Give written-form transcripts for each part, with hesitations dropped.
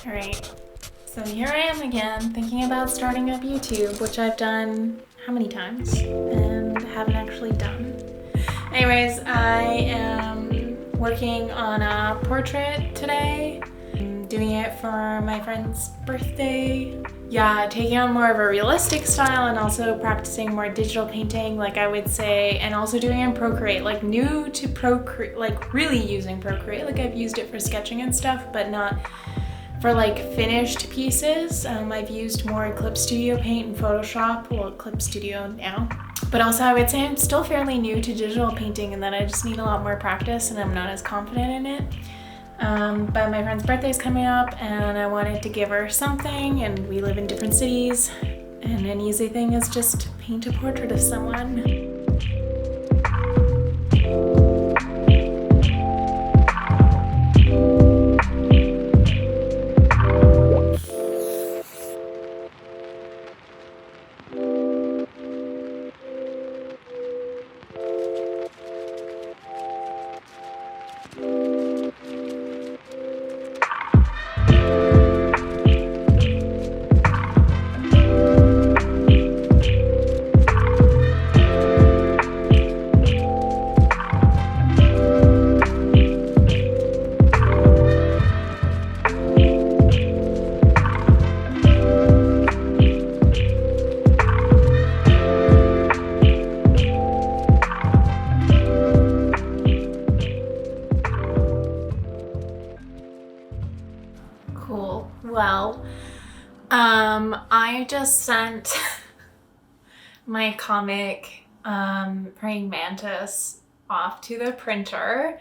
Alright, so here I am again thinking about starting up YouTube, which I've done how many times and haven't actually done. Anyways, I am working on a portrait today. I'm doing it for my friend's birthday. Yeah, taking on more of a realistic style and also practicing more digital painting, like I would say, and also doing it in Procreate, like new to Procreate, like really using Procreate. Like I've used it for sketching and stuff, but not for like finished pieces. I've used more Eclipse Studio Paint and Photoshop, well, Eclipse Studio now. But also I would say I'm still fairly new to digital painting and that I just need a lot more practice and I'm not as confident in it. But my friend's birthday is coming up and I wanted to give her something, and we live in different cities, and an easy thing is just paint a portrait of someone. Cool. Well, I just sent my comic, Praying Mantis, off to the printer.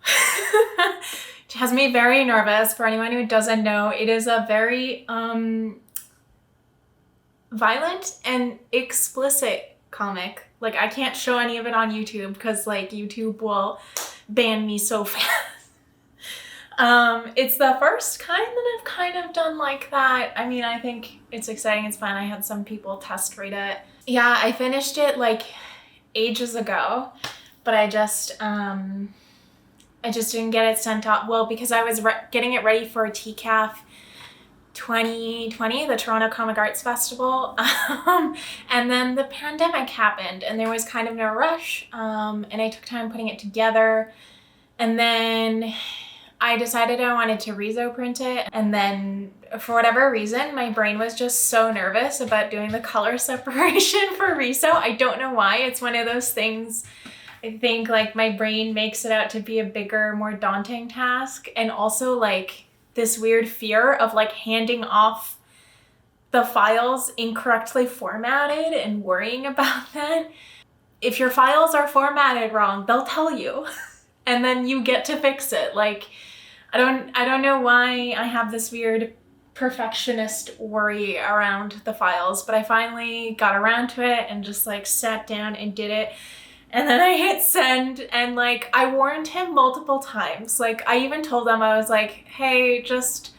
It has me very nervous. For anyone who doesn't know, it is a very violent and explicit comic. Like I can't show any of it on YouTube because like YouTube will ban me so fast. It's the first kind that I've kind of done like that. I mean, I think it's exciting, it's fun. I had some people test read it. Yeah, I finished it like ages ago, but I just didn't get it sent off. Well, because I was getting it ready for TCAF 2020, the Toronto Comic Arts Festival. And then the pandemic happened and there was kind of no rush. And I took time putting it together. And then I decided I wanted to reso print it, and then for whatever reason my brain was just so nervous about doing the color separation for reso. I don't know why. It's one of those things, I think, like my brain makes it out to be a bigger, more daunting task, and also like this weird fear of like handing off the files incorrectly formatted and worrying about that. If your files are formatted wrong, they'll tell you and then you get to fix it. Like I don't know why I have this weird perfectionist worry around the files, but I finally got around to it and just like sat down and did it. And then I hit send, and like I warned him multiple times. Like I even told him, I was like, hey, just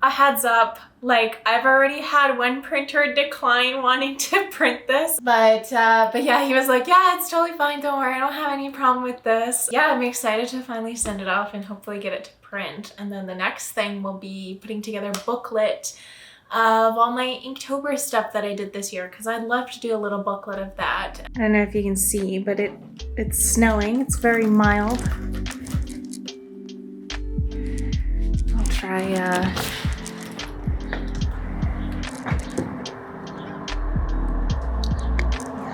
a heads up. Like I've already had one printer decline wanting to print this, but yeah, he was like, yeah, it's totally fine. Don't worry. I don't have any problem with this. Yeah, I'm excited to finally send it off and hopefully get it to print. And then the next thing will be putting together a booklet of all my Inktober stuff that I did this year, because I'd love to do a little booklet of that. I don't know if you can see, but it's snowing. It's very mild. I'll try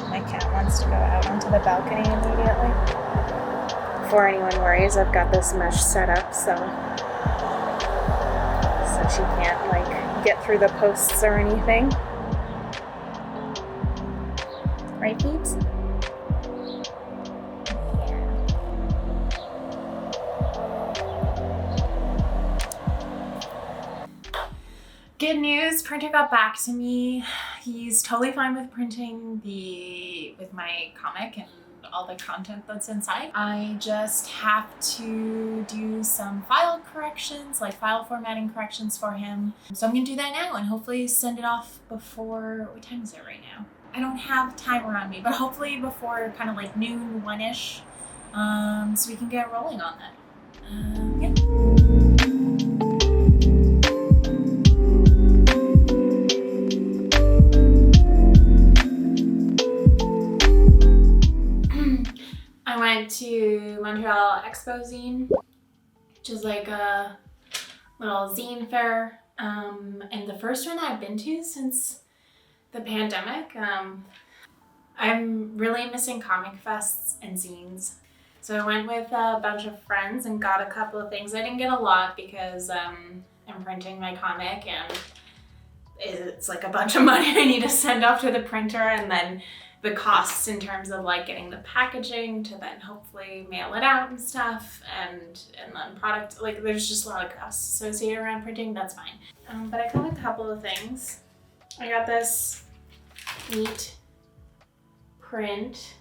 my cat wants to go out onto the balcony immediately. Before anyone worries, I've got this mesh set up so she can't like get through the posts or anything. Right, peeps? Good news, printer got back to me. He's totally fine with printing with my comic and all the content that's inside. I just have to do some file corrections, like file formatting corrections for him. So I'm gonna do that now and hopefully send it off before, what time is it right now? I don't have time around me, but hopefully before kind of like noon, 1-ish, so we can get rolling on that. Yeah. Expo zine, which is like a little zine fair. And the first one I've been to since the pandemic. I'm really missing comic fests and zines. So I went with a bunch of friends and got a couple of things. I didn't get a lot because I'm printing my comic and it's like a bunch of money I need to send off to the printer, and then the costs in terms of like getting the packaging to then hopefully mail it out and stuff, and then product, like there's just a lot of costs associated around printing. That's fine. But I got a couple of things. I got this neat print.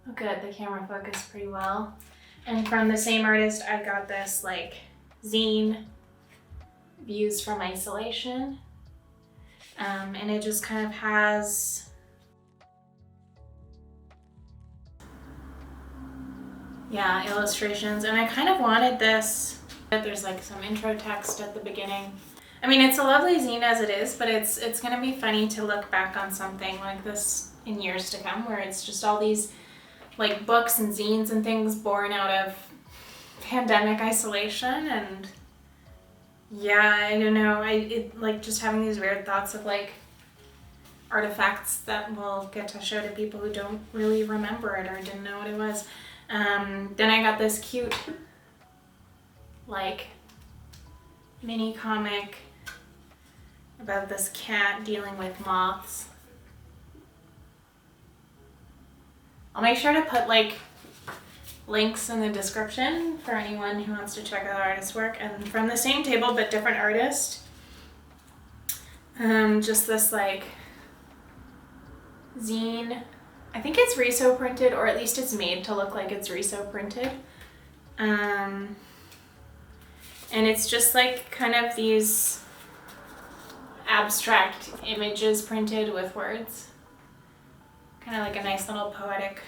Oh good, the camera focused pretty well. And from the same artist, I got this like zine, Views from Isolation. And it just kind of has, yeah, illustrations. And I kind of wanted this, there's like some intro text at the beginning. I mean, it's a lovely zine as it is, but it's gonna be funny to look back on something like this in years to come, where it's just all these like books and zines and things born out of pandemic isolation. And yeah, I don't know, like just having these weird thoughts of like artifacts that we'll get to show to people who don't really remember it or didn't know what it was. Then I got this cute like mini comic about this cat dealing with moths. I'll make sure to put like links in the description for anyone who wants to check out the artist's work. And from the same table but different artist, just this like zine. I think it's reso printed, or at least it's made to look like it's reso printed. And it's just like kind of these abstract images printed with words. Kind of like a nice little poetic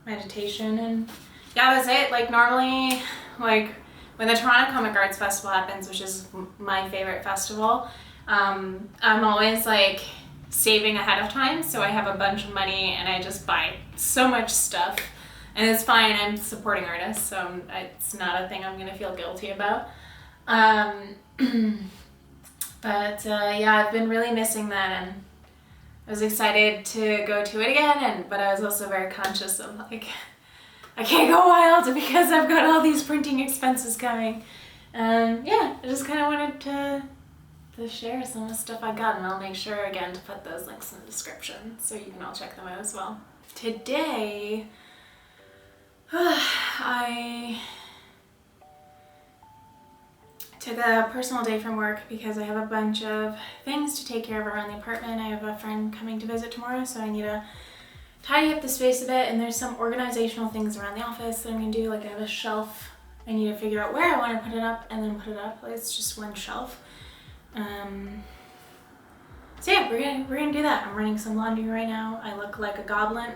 meditation. And yeah, that's it. Like normally, like when the Toronto Comic Arts Festival happens, which is my favorite festival, I'm always like saving ahead of time, so I have a bunch of money and I just buy so much stuff. And it's fine, I'm supporting artists, so it's not a thing I'm gonna feel guilty about. But yeah, I've been really missing that, and I was excited to go to it again, but I was also very conscious of like, I can't go wild because I've got all these printing expenses coming. Yeah, I just kind of wanted to share some of the stuff I got, and I'll make sure again to put those links in the description so you can all check them out as well. Today, I took a personal day from work because I have a bunch of things to take care of around the apartment. I have a friend coming to visit tomorrow, so I need to tidy up the space a bit, and there's some organizational things around the office that I'm gonna do. Like I have a shelf, I need to figure out where I want to put it up and then put it up. It's just one shelf. So yeah, we're gonna do that. I'm running some laundry right now. I look like a goblin.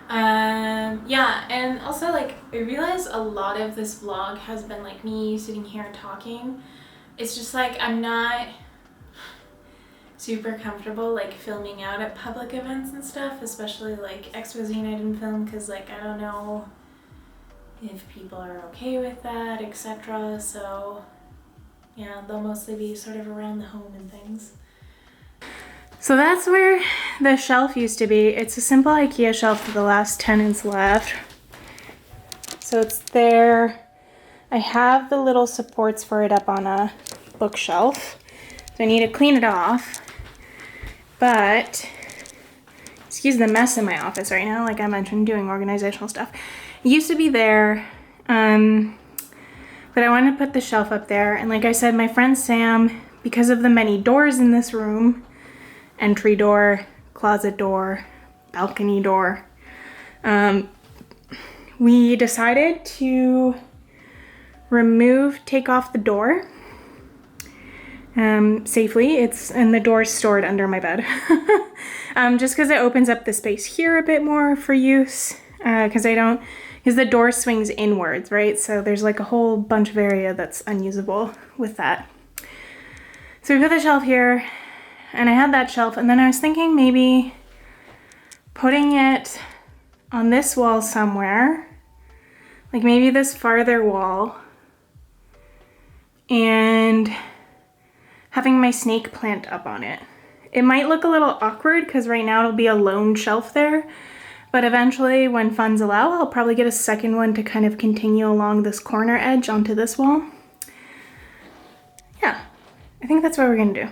Yeah, and also like I realize a lot of this vlog has been like me sitting here talking. It's just like I'm not super comfortable like filming out at public events and stuff, especially like Expo Zine I didn't film because like I don't know if people are okay with that, etc. So yeah, they'll mostly be sort of around the home and things. So that's where the shelf used to be. It's a simple IKEA shelf with the last tenants left. So it's there. I have the little supports for it up on a bookshelf. So I need to clean it off. But, excuse the mess in my office right now, like I mentioned, doing organizational stuff. It used to be there, but I wanted to put the shelf up there. And like I said, my friend Sam, because of the many doors in this room, entry door, closet door, balcony door, we decided to take off the door safely. And the door's stored under my bed. Just because it opens up the space here a bit more for use, because the door swings inwards, right? So there's like a whole bunch of area that's unusable with that. So we put the shelf here, and I had that shelf, and then I was thinking maybe putting it on this wall somewhere, Like maybe this farther wall, and having my snake plant up on it. It might look a little awkward because right now it'll be a lone shelf there, but eventually when funds allow, I'll probably get a second one to kind of continue along this corner edge onto this wall. Yeah, I think that's what we're gonna do.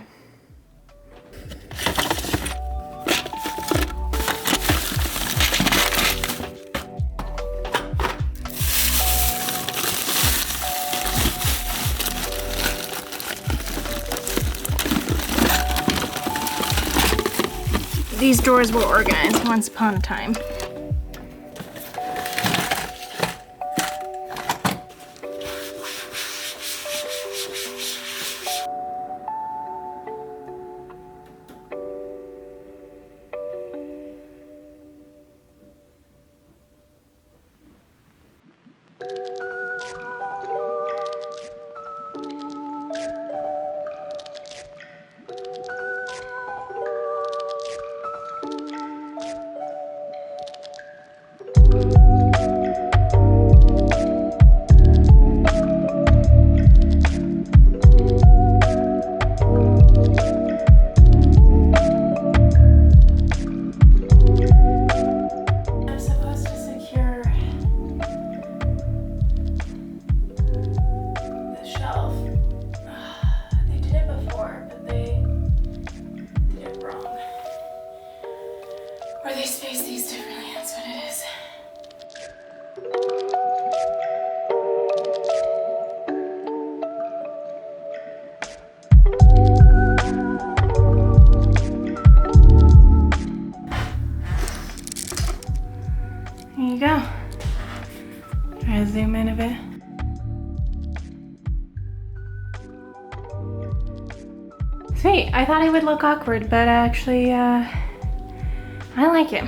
These drawers were organized once upon a time. There you go. Try to zoom in a bit. Sweet, I thought it would look awkward, but actually, I like it.